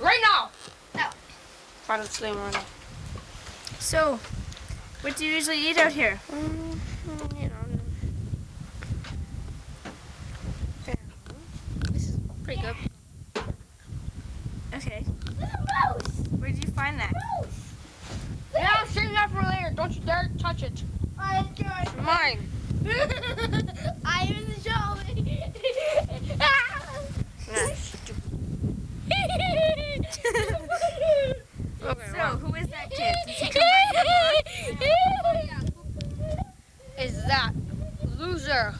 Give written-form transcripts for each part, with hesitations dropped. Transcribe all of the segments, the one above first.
Right now. No. Find the slim right now. So, what do you usually eat out here? You know. This is pretty good. Okay. Mouse. Where did you find that? Yeah, I'm saving that for later. Don't you dare touch it. It's mine. I am the show. Nah, stupid. Okay, So, wow. who is that kid? Does he come by here more? Is that loser?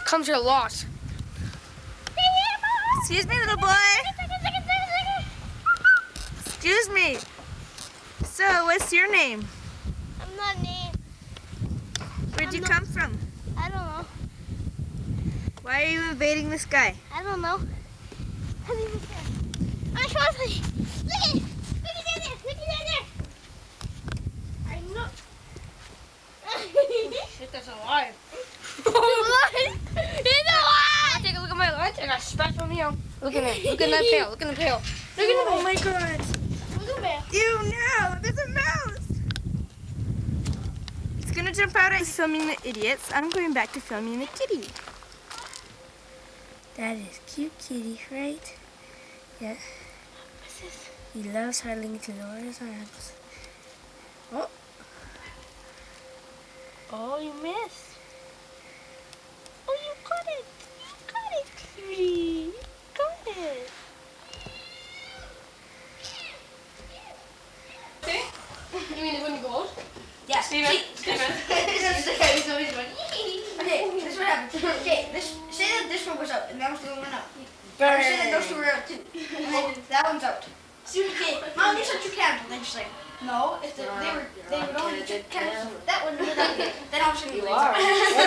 Comes here a lot. Excuse me, little boy. Excuse me. So, what's your name? I'm not named. Where'd you come from? I don't know. Why are you invading this guy? I don't know. I'm even scared. I'm trying to look at down there. Look at down there. I know. Shit, that's alive. He's alive. Take a look at my lunch. I got special meal. Look at it. Look at that tail. Look at the tail. Look at Oh my god. Look at me. Ew, no, there's a mouse. It's gonna jump out at filming the idiots. I'm going back to filming the kitty. That is cute kitty, right? Yeah. What's this? He loves huddling to Laura's arms. Oh. Oh, you missed. Oh, you got it. You got it, cutie. You got it. You mean it wouldn't gold? Yeah, Steven. Steven. This is the guy who's always funny. Okay, this is what happens. Okay, say that this one was out and that was the one went out. Or say that those two were out too. And then that one's out. Okay, Mom, these are two cans. And then she's like, no, if they were only two cans. That one was out. Then I was going to be like,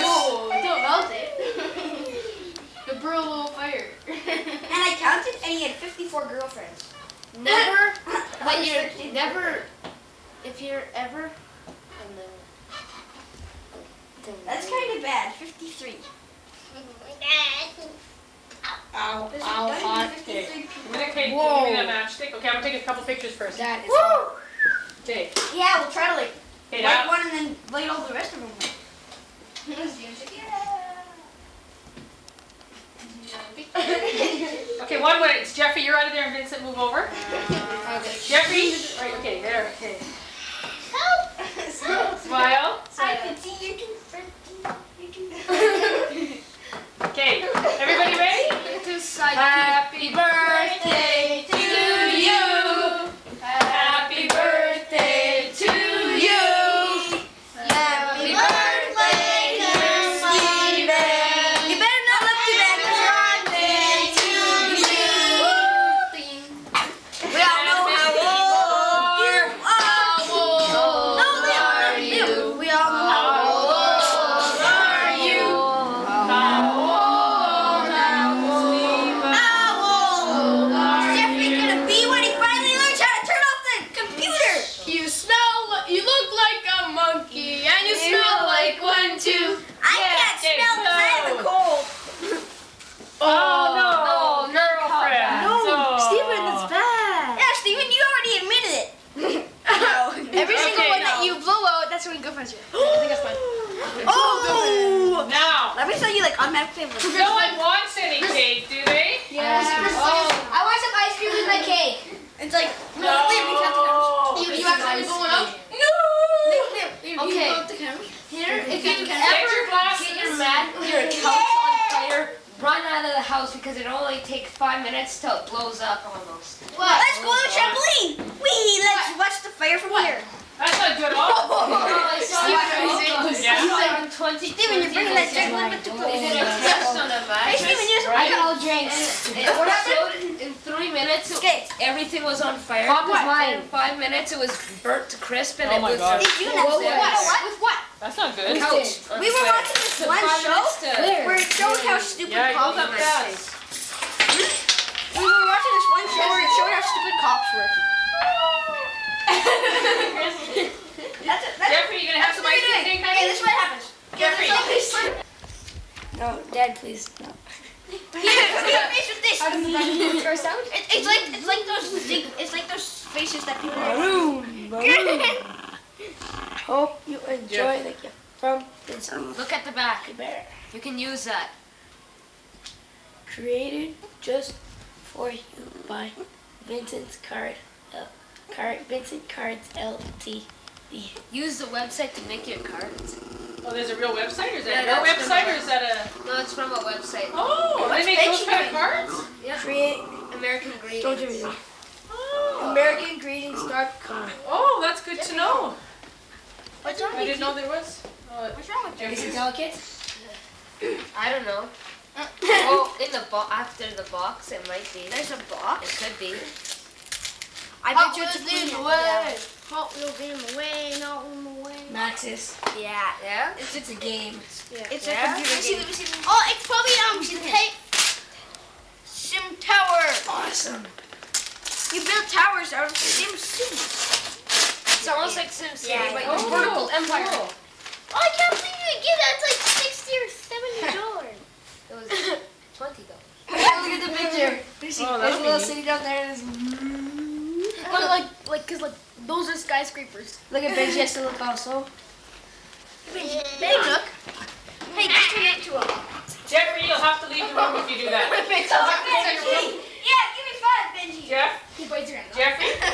Whoa, don't melt it. The burl little fire. and I counted and he had 54 girlfriends. Never, But you're never, if you're ever, That's kind of bad. 53. Ow, There's ow, only hot 53 cake. people. I'm gonna take Whoa. give me that matchstick. Okay, I'm gonna take a couple pictures first. That is Woo! Okay. Yeah, we'll try to like Hey, light that. one and then light all the rest of them. Okay, one way. It's Jeffrey. You're out of there, and Vincent, move over. okay. Jeffrey. Right. Okay. There. Okay. Help! Smile. I can see you're too friendly. You're too Okay. Everybody ready? Happy birthday to you. Happy birthday to you. Happy birthday, dear Steven. You better not look too bad because birthday to you. We all know how old you are. No, Leo. We all know how old are you. How old is Jeffrey gonna be when he finally learns how to turn off the computer? You look like a monkey, and you smell like one too. I can't smell because I have a cold. Oh no, girlfriend. So- bad. Yeah, Steven, you already admitted it. Every single Okay, one that now. you blow out, that's when girlfriends are. I think that's fine. Oh! Now, Let me tell you like automatic favorites. no one wants any cake, do they? I want some ice cream with my cake. It's like, No. You actually going out? No! Okay. Here, If you you can ever get mad with your couch on fire, run out of the house because it only takes 5 minutes till it blows up almost. Let's go on the trampoline. Let's watch the fire from here. That's not good at all. I saw Yeah. on 20. Steven, you're bringing that drink a little bit too They did close. a test on a Hey, mattress. Steven, you just I got all drinks. It showed in 3 minutes, Okay. everything was on fire. Pop was mine. In 5 minutes, it was burnt to crisp, and Oh it my was God. Did you know what? With what? That's not good. couch. on We were fire. watching this Took one 5 show minutes to- where it showed how stupid Yeah, it cops goes up were. fast. We were watching this one show where it showed how stupid cops were. That's Jeffrey, you gonna have some ice cream cake, honey? Okay, this is what happens. Jeffrey. No, Dad, please. No. Here, face with this. How does the vacuum cleaner sound? It's like those faces that people. Maroon. Maroon. Hope you enjoy the gift from Vincent Look at the back. the Bear. You can use that. Created just for you by Vincent's Vincent Cards Ltd. Use the website to make your cards. Oh, there's a real website, or is Yeah, that your that's website, or is that a? No, it's from a website. Oh, they make those kind of cards? Yeah. Create. American Greetings. Don't do it. Oh. AmericanGreetings.com. Oh, that's good to know. What's wrong I with didn't you? know there was. What's wrong with you? Is it delicate? I don't know. Well, in the after the box, it might be. There's a It box. could be. I Hot bet you it's Wheels in in the the way. Hot Wheels in the way, not in the way. Maxis. Yeah. Yeah. It's a game. It's Yeah? a computer game. Oh, it's probably Sim Tower. Awesome. You build towers out of Sim City. It's almost like SimCity, Yeah. but Oh, vertical empire. cool. Oh, I can't believe you get that. It's like $60 or $70. It was 20 though. Look at the picture. There's Oh, a that'll be little neat. city down there. There's, Cause those are skyscrapers. look at Benji has to look also. Hey, look. Hey, just turn it into a. Jeffrey, you'll have to leave the room if you do that. Yeah, give me 5, Benji. Jeff, He bites your hand off. Jeffrey.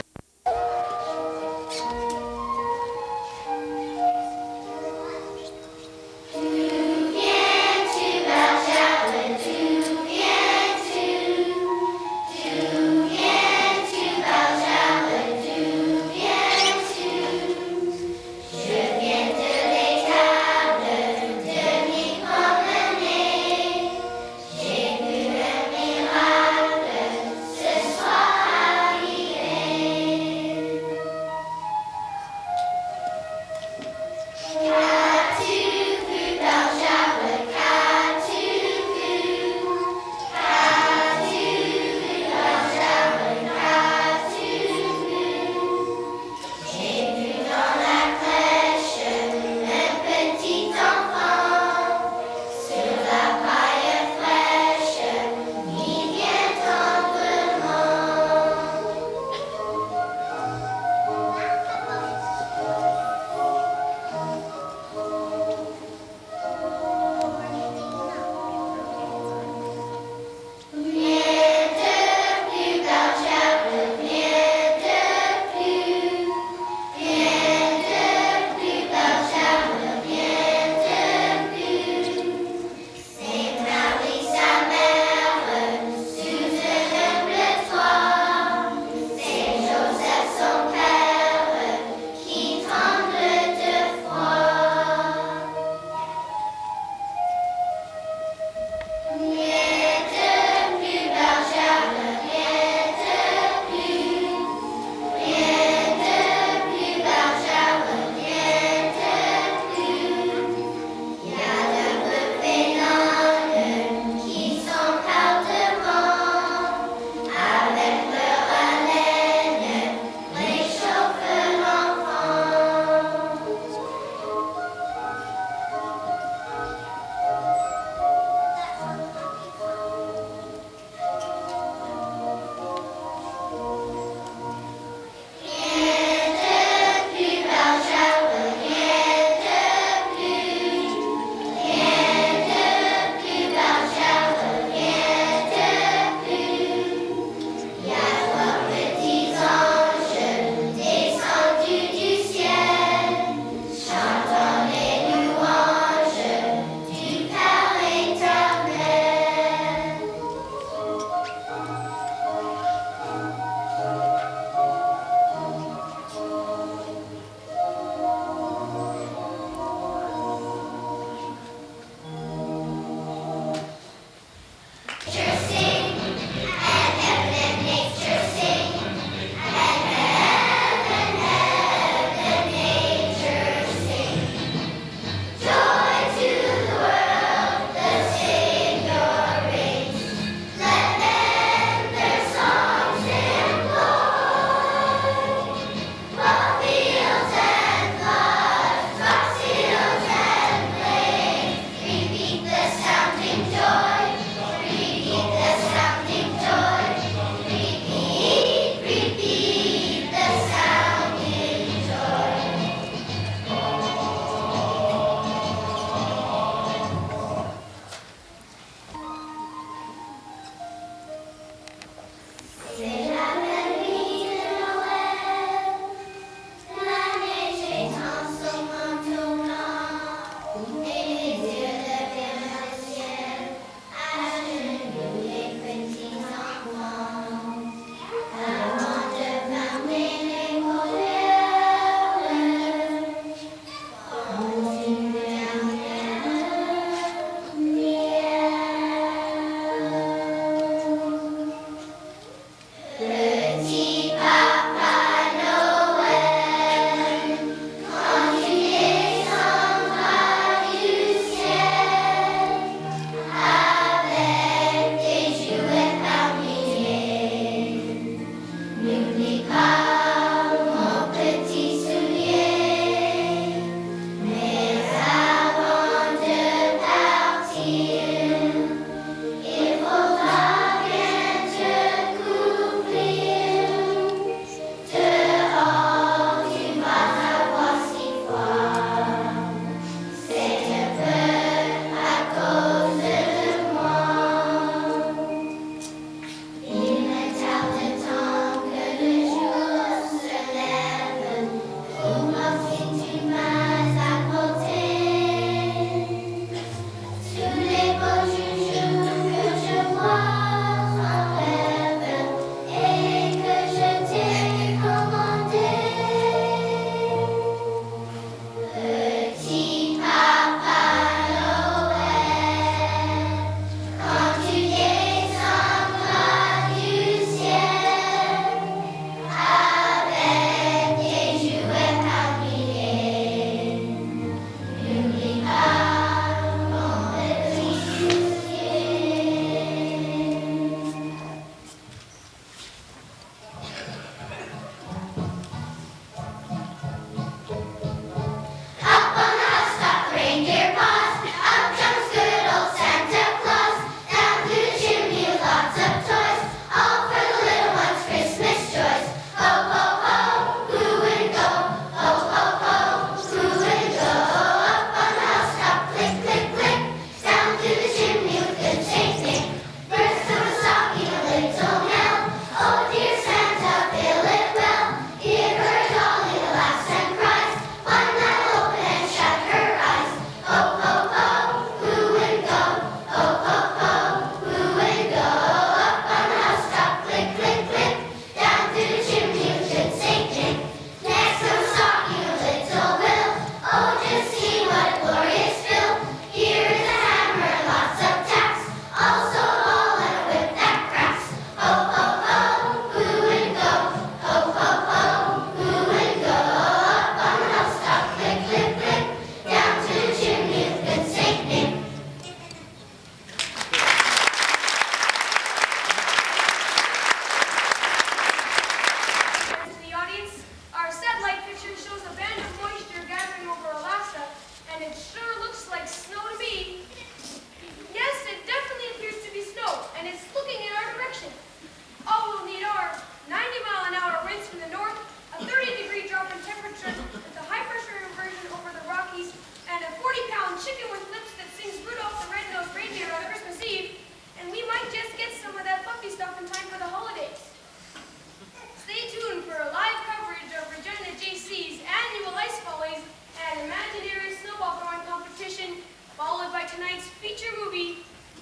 feature movie,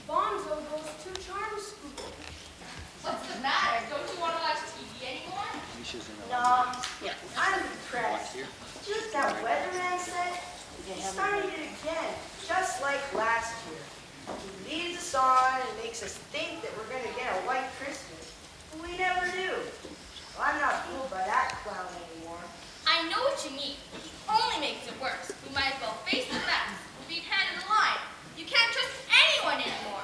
Bonzo Goes to Charm School. What's the matter? Don't you want to watch TV anymore? No, I'm depressed. Just that weatherman said he's starting it again, just like last year. He leads us on and makes us think that we're going to get a white Christmas, but we never do. Well, I'm not fooled by that clown anymore. I know what you mean. He only makes it worse. We might as well face the facts. We're being handed the line. You can't trust anyone anymore.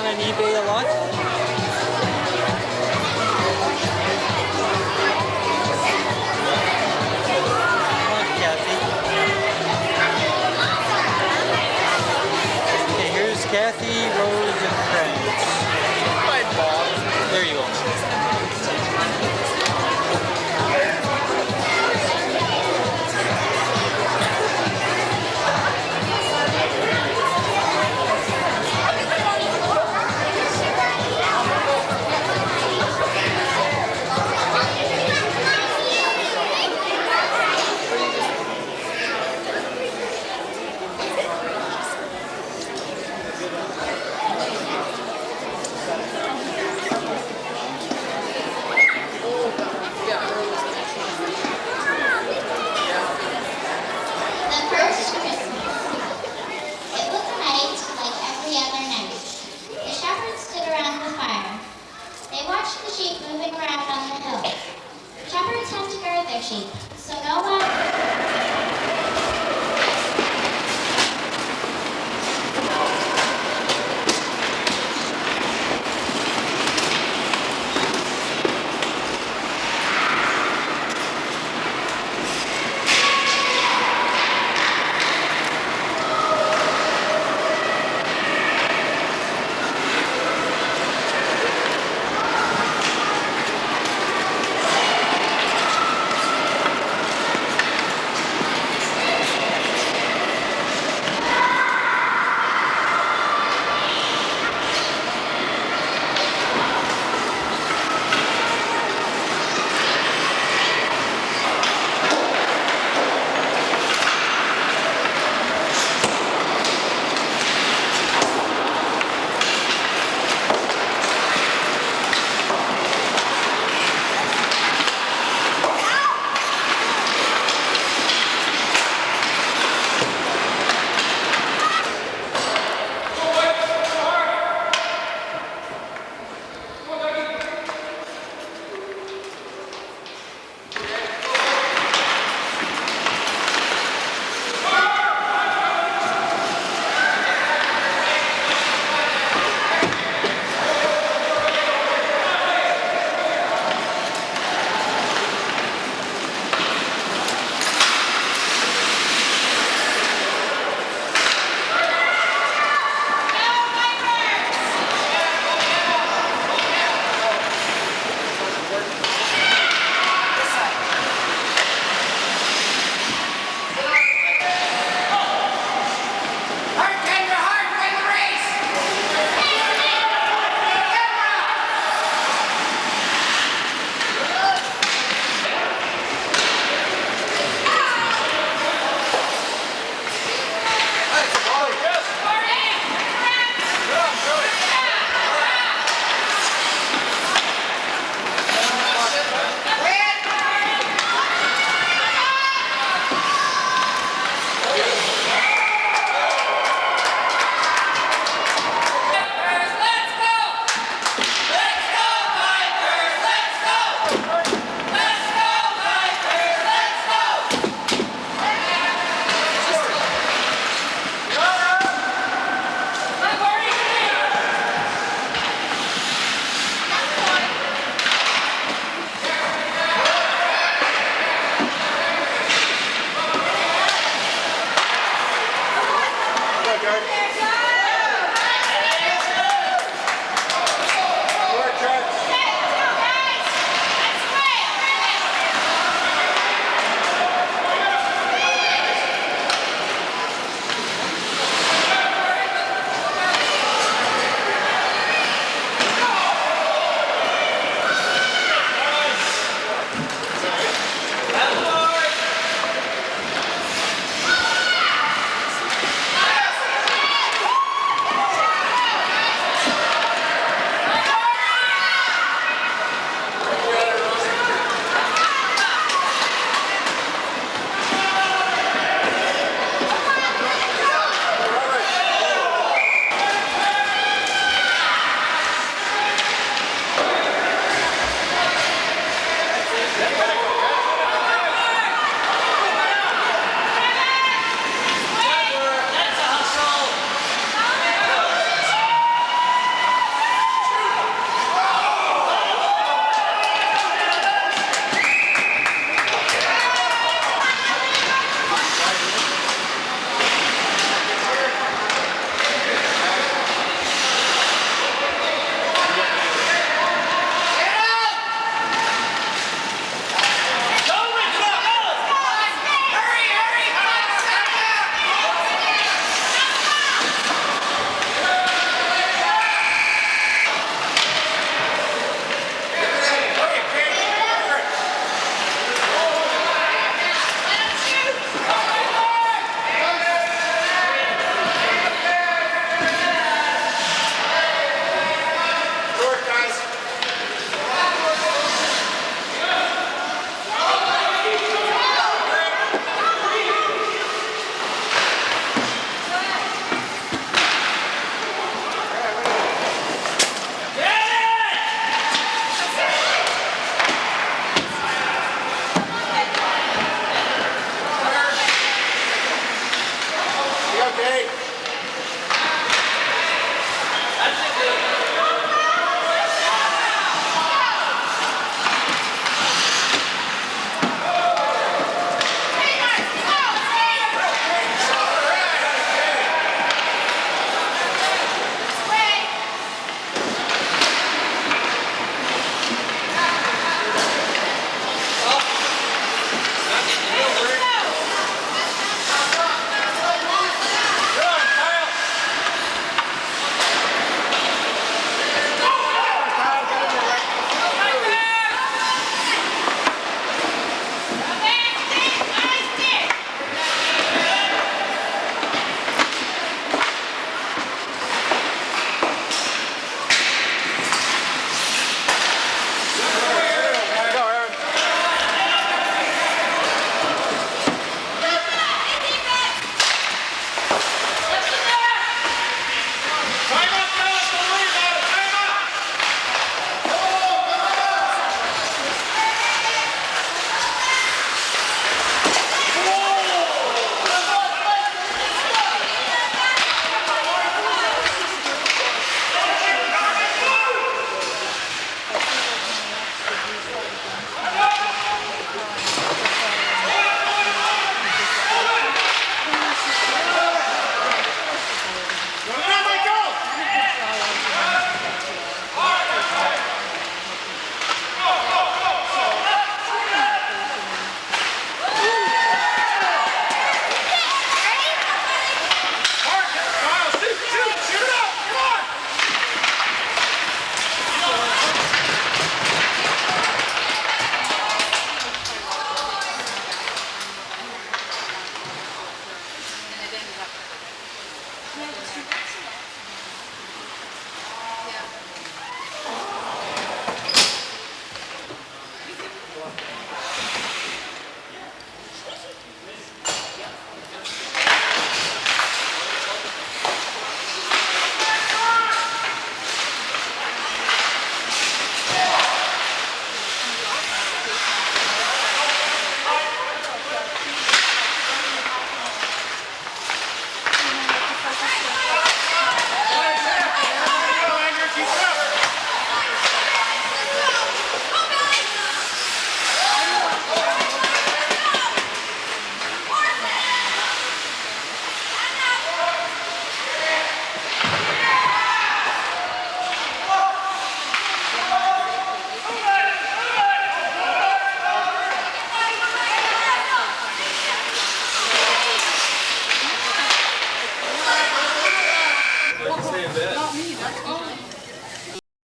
on eBay a lot? Kathy. Okay, here's Kathy, Rose, and friends. Hi, Bob. There you go. The first Christmas. It was a night like every other night. The shepherds stood around the fire. They watched the sheep moving around on the hill. Shepherds had to guard their sheep, so no one